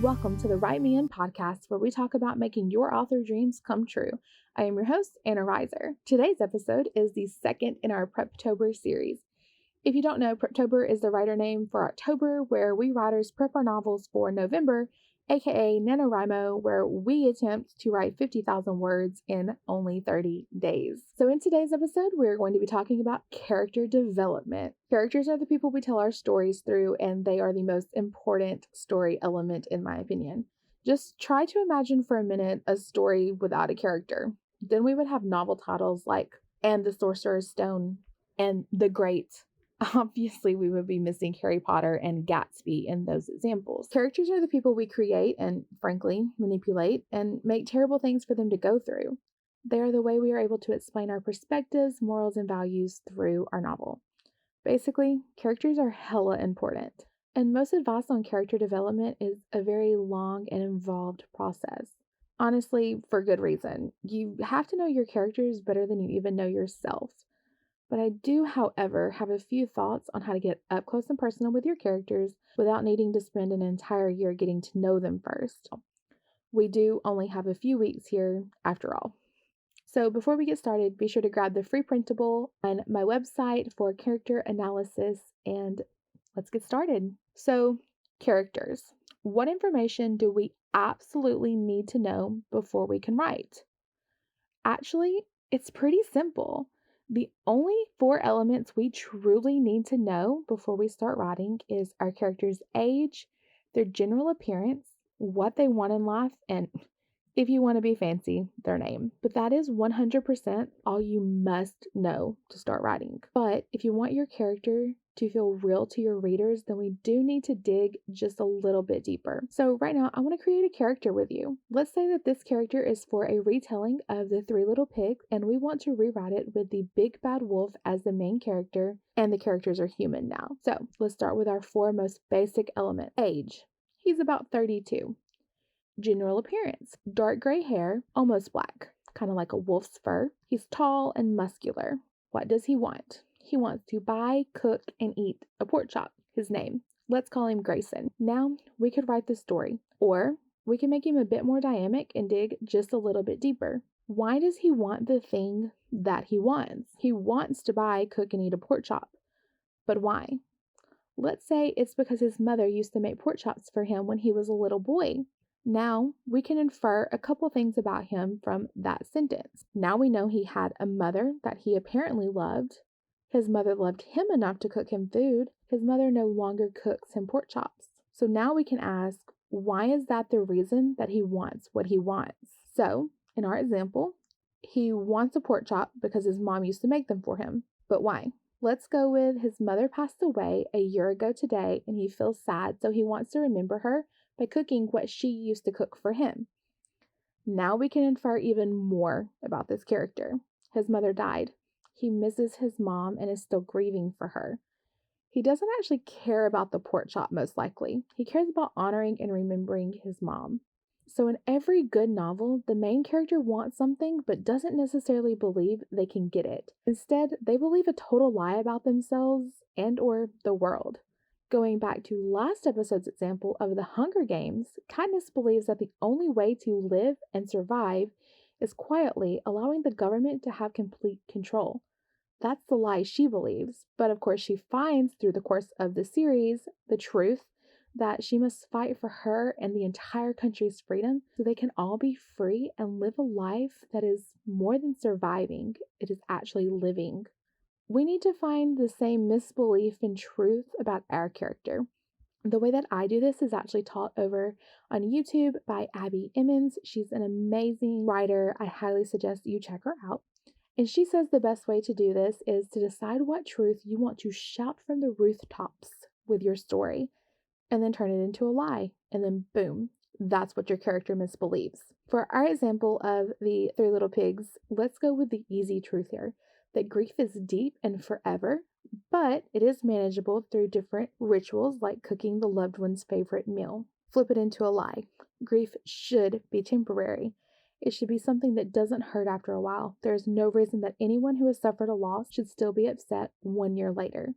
welcome to the Write Me In podcast, where we talk about making your author dreams come true. I am your host, Anna Reiser. Today's episode is the second in our Preptober series. If you don't know, Preptober is the writer name for October, where we writers prep our novels for November, aka NaNoWriMo, where we attempt to write 50,000 words in only 30 days. So in today's episode, we're going to be talking about character development. Characters are the people we tell our stories through, and they are the most important story element, in my opinion. Just try to imagine for a minute a story without a character. Then we would have novel titles like And the Sorcerer's Stone and The Great. Obviously, we would be missing Harry Potter and Gatsby in those examples. Characters are the people we create and, frankly, manipulate and make terrible things for them to go through. They are the way we are able to explain our perspectives, morals, and values through our novel. Basically, characters are hella important. And most advice on character development is a very long and involved process. Honestly, for good reason. You have to know your characters better than you even know yourself. But I do, however, have a few thoughts on how to get up close and personal with your characters without needing to spend an entire year getting to know them first. We do only have a few weeks here after all. So before we get started, be sure to grab the free printable on my website for character analysis, and let's get started. So, characters. What information do we absolutely need to know before we can write? Actually, it's pretty simple. The only 4 elements we truly need to know before we start writing is our character's age, their general appearance, what they want in life, and if you want to be fancy, their name. But that is 100% all you must know to start writing. But if you want your character to feel real to your readers, then we do need to dig just a little bit deeper. So right now, I want to create a character with you. Let's say that this character is for a retelling of The Three Little Pigs, and we want to rewrite it with the big bad wolf as the main character, and the characters are human now. So let's start with our 4 most basic elements. Age. He's about 32. General appearance: dark gray hair, almost black, kind of like a wolf's fur. He's tall and muscular. What does he want? He wants to buy, cook, and eat a pork chop. His name. Let's call him Grayson. Now, we could write the story, or we can make him a bit more dynamic and dig just a little bit deeper. Why does he want the thing that he wants? He wants to buy, cook, and eat a pork chop. But why? Let's say it's because his mother used to make pork chops for him when he was a little boy. Now, we can infer a couple things about him from that sentence. Now we know he had a mother that he apparently loved. His mother loved him enough to cook him food. His mother no longer cooks him pork chops. So now we can ask, why is that the reason that he wants what he wants? So, in our example, he wants a pork chop because his mom used to make them for him. But why? Let's go with his mother passed away a year ago today and he feels sad, so he wants to remember her by cooking what she used to cook for him. Now we can infer even more about this character. His mother died. He misses his mom and is still grieving for her. He doesn't actually care about the pork chop, most likely. He cares about honoring and remembering his mom. So in every good novel, the main character wants something but doesn't necessarily believe they can get it. Instead, they believe a total lie about themselves and or the world. Going back to last episode's example of the Hunger Games, Katniss believes that the only way to live and survive is quietly allowing the government to have complete control. That's the lie she believes, but of course she finds through the course of the series the truth that she must fight for her and the entire country's freedom so they can all be free and live a life that is more than surviving, it is actually living. We need to find the same misbelief and truth about our character. The way that I do this is actually taught over on YouTube by Abby Emmons. She's an amazing writer. I highly suggest you check her out. And she says the best way to do this is to decide what truth you want to shout from the rooftops with your story, and then turn it into a lie. And then boom, that's what your character misbelieves. For our example of the Three Little Pigs, let's go with the easy truth here. That grief is deep and forever, but it is manageable through different rituals like cooking the loved one's favorite meal. Flip it into a lie. Grief should be temporary. It should be something that doesn't hurt after a while. There is no reason that anyone who has suffered a loss should still be upset 1 year later.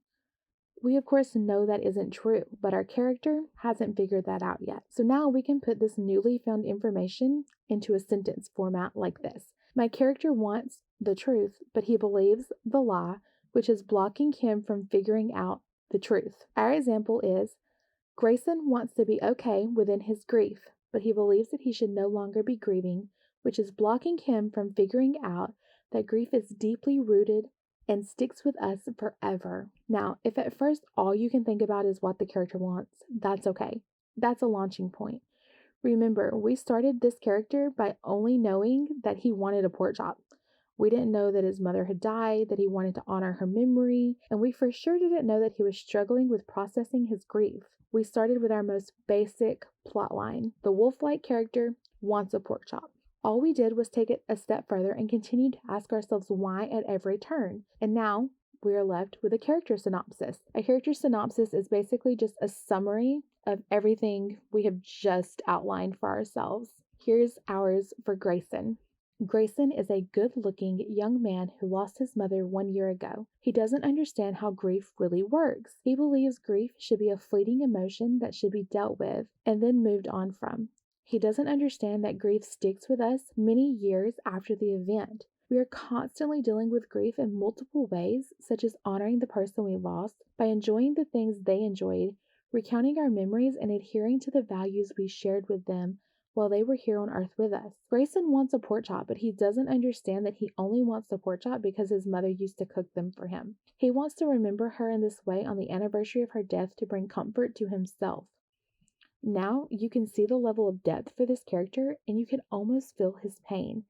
We, of course, know that isn't true, but our character hasn't figured that out yet. So now we can put this newly found information into a sentence format like this. My character wants the truth, but he believes the lie, which is blocking him from figuring out the truth. Our example is Grayson wants to be okay within his grief, but he believes that he should no longer be grieving, which is blocking him from figuring out that grief is deeply rooted and sticks with us forever. Now, if at first all you can think about is what the character wants, that's okay. That's a launching point. Remember, we started this character by only knowing that he wanted a pork chop. We didn't know that his mother had died, that he wanted to honor her memory, and we for sure didn't know that he was struggling with processing his grief. We started with our most basic plot line. The wolf-like character wants a pork chop. All we did was take it a step further and continue to ask ourselves why at every turn. And now we are left with a character synopsis. A character synopsis is basically just a summary of everything we have just outlined for ourselves. Here's ours for Grayson. Grayson is a good-looking young man who lost his mother 1 year ago. He doesn't understand how grief really works. He believes grief should be a fleeting emotion that should be dealt with and then moved on from. He doesn't understand that grief sticks with us many years after the event. We are constantly dealing with grief in multiple ways, such as honoring the person we lost by enjoying the things they enjoyed, recounting our memories, and adhering to the values we shared with them while they were here on earth with us. Grayson wants a pork chop, but he doesn't understand that he only wants the pork chop because his mother used to cook them for him. He wants to remember her in this way on the anniversary of her death to bring comfort to himself. Now you can see the level of depth for this character, and you can almost feel his pain.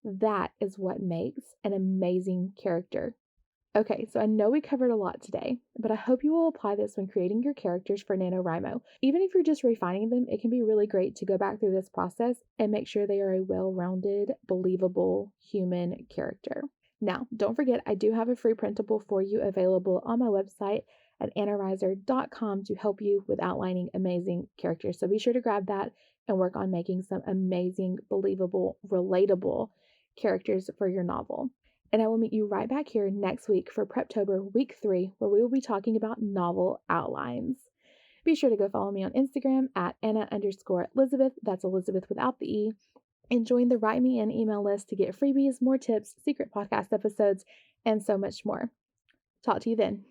That is what makes an amazing character. Okay, so I know we covered a lot today, but I hope you will apply this when creating your characters for NaNoWriMo. Even if you're just refining them, it can be really great to go back through this process and make sure they are a well-rounded, believable human character. Now, don't forget, I do have a free printable for you available on my website at annariser.com to help you with outlining amazing characters. So be sure to grab that and work on making some amazing, believable, relatable characters for your novel. And I will meet you right back here next week for Preptober Week 3, where we will be talking about novel outlines. Be sure to go follow me on Instagram at Anna_Elizabeth. That's Elizabeth without the E. And join the Write Me In email list to get freebies, more tips, secret podcast episodes, and so much more. Talk to you then.